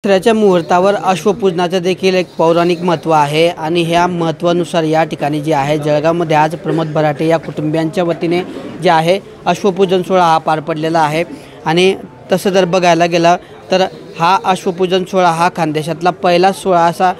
दसऱ्याच्या मुहूर्तावर अश्वपूजनाचं देखील एक पौराणिक महत्त्व आहे आणि ह्या महत्त्वानुसार या ठिकाणी जे आहे जळगावमध्ये आज प्रमोद बराटे या कुटुंबियांच्या वतीने जे आहे अश्वपूजन सोहळा हा पार पडलेला आहे। आणि तसं जर बघायला गेलं तर हा अश्वपूजन सोहळा हा खानदेशातला पहिला सोहळा असा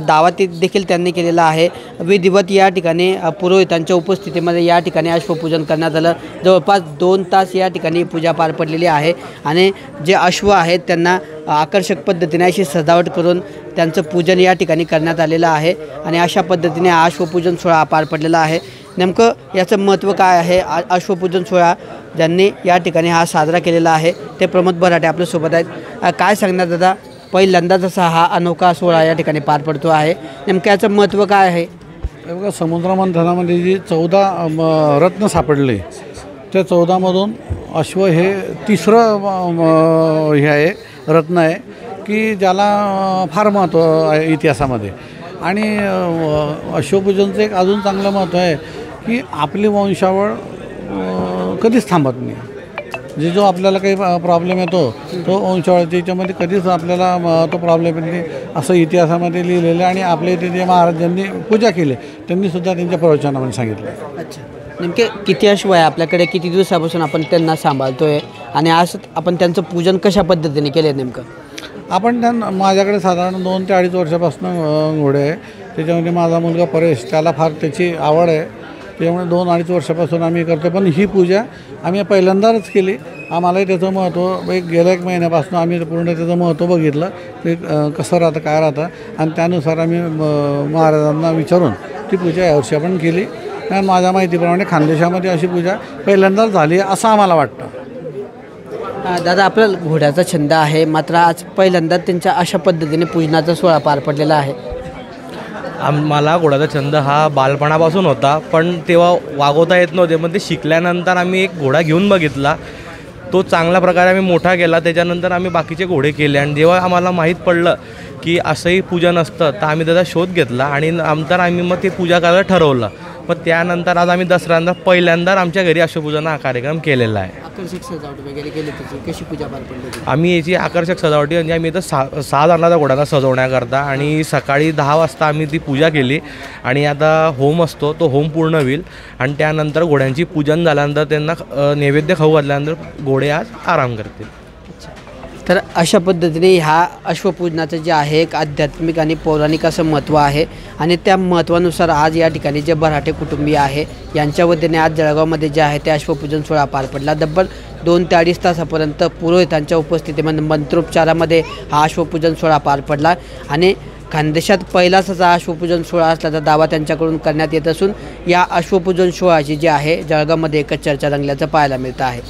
दावा देखील त्यांनी केलेला आहे। विधिवत या ठिकाणी पुरोहितांच्या उपस्थितीमध्ये या ठिकाणी अश्वपूजन करण्यात आलं। जवळपास 2 तास या ठिकाणी पूजा पार पडलेली आहे आणि जे अश्व आहेत त्यांना आकर्षक पद्धतीने अशी सजावट करून त्यांचं पूजन या ठिकाणी करण्यात आलेलं आहे आणि अशा पद्धतीने अश्वपूजन सोहळा पार पडलेला आहे। नेमकं याचं महत्त्व काय आहे, अश्वपूजन सोहळा ज्यांनी या ठिकाणी हा साजरा केलेला आहे ते प्रमोद बराटे आपल्यासोबत आहेत। काय सांगणार दादा, पहिल्यांदाच असा हा अनोखा सोहळा या ठिकाणी पार पडतो आहे, नेमकं याचं महत्त्व काय आहे? बघा, समुद्रमंथनामध्ये जी 14 रत्न सापडले त्या 14मधून अश्व हे तिसरं हे आहे, रत्न आहे की ज्याला फार महत्त्व आहे इतिहासामध्ये। आणि अश्वपूजनचं एक अजून चांगलं महत्त्व आहे की आपली वंशावळ कधीच थांबत नाही। जो आपल्याला काही प्रॉब्लेम येतो तो वंशावळीच्या याच्यामध्ये कधीच आपल्याला तो प्रॉब्लेम येत नाही असं इतिहासामध्ये लिहिलेलं आहे। आणि आपल्या इथे जे महाराज ज्यांनी पूजा केली त्यांनीसुद्धा त्यांच्या प्रवचनामध्ये सांगितलं। अच्छा, नेमके किती अश्व आहे आपल्याकडे, किती दिवसापासून आपण त्यांना सांभाळतोय आणि आज आपण त्यांचं पूजन कशा पद्धतीने केलं आहे? नेमकं आपण माझ्याकडे साधारण 2 ते 2.5 वर्षापासून घोडे आहे। त्याच्यामध्ये माझा मुलगा परेश, त्याला फार त्याची आवड आहे, त्यामुळे 2-2.5 वर्षापासून आम्ही करतो। पण ही पूजा आम्ही पहिल्यांदाच केली, आम्हालाही त्याचं महत्त्व गेल्या 1 महिन्यापासून आम्ही पूर्ण त्याचं महत्त्व बघितलं ते कसं राहतं काय राहतं आणि त्यानुसार आम्ही महाराजांना विचारून ती पूजा यावर्षी आपण केली। कारण माझ्या माहितीप्रमाणे खानदेशामध्ये अशी पूजा पहिल्यांदाच झाली असं आम्हाला वाटतं। दादा, आपला घोड्याचा छंद आहे, मात्र आज पहिल्यांदा त्यांच्या अशा पद्धतीने पूजनाचा सोहळा पार पडलेला आहे। मला घोड्याचा छंद हा बालपणापासून होता, पण तेव्हा वागवता येत नव्हते। पण ते शिकल्यानंतर आम्ही एक घोडा घेऊन बघितला, तो चांगल्या प्रकारे आम्ही मोठा केला। त्याच्यानंतर आम्ही बाकीचे घोडे केले आणि जेव्हा आम्हाला माहीत पडलं की असंही पूजन असतं तर आम्ही त्याचा शोध घेतला आणि नंतर आम्ही मग ते पूजा करायला ठरवलं। पण त्यानंतर आज आम्ही दसऱ्यांदा पहिल्यांदा आमच्या घरी अश्वपूजन हा कार्यक्रम केलेला आहे। आकर्षक सजावट वगैरे केली, त्याची कशी पूजा पार पडली? आम्ही याची आकर्षक सजावटी म्हणजे आम्ही इथं 6 जणांचा घोड्यांना सजवण्याकरता आणि सकाळी 10 वाजता आम्ही ती पूजा केली आणि आता होम असतो, तो होम पूर्ण होईल आणि त्यानंतर घोड्यांची पूजन झाल्यानंतर त्यांना नैवेद्य खाऊ घातल्यानंतर घोडे आज आराम करतील। तर अशा पद्धतीने ह्या अश्वपूजनाचं जे आहे एक आध्यात्मिक आणि पौराणिक असं महत्त्व आहे आणि त्या महत्त्वानुसार आज या ठिकाणी जे बराटे कुटुंबीय आहे यांच्या वतीने आज जळगावमध्ये जे आहे ते अश्वपूजन सोहळा पार पडला। तब्बल 2 ते 2.5 तासापर्यंत पुरोहितांच्या उपस्थितीमध्ये मंत्रोपचारामध्ये हा अश्वपूजन सोहळा पार पडला आणि खानदेशात पहिलाच असा अश्वपूजन सोहळा असल्याचा दावा त्यांच्याकडून करण्यात येत असून या अश्वपूजन सोहळ्याची जी आहे जळगावमध्ये एकच चर्चा रंगल्याचं पाहायला मिळतं आहे।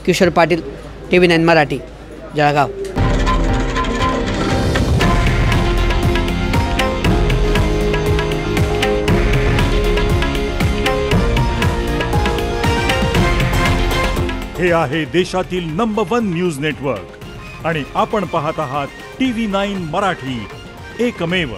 किशोर पाटील, TV9 मराठी, जळगाव। हे आहे देशातील नंबर 1 न्यूज नेटवर्क आणि आपण पाहत आहात TV9 मराठी, एकमेव।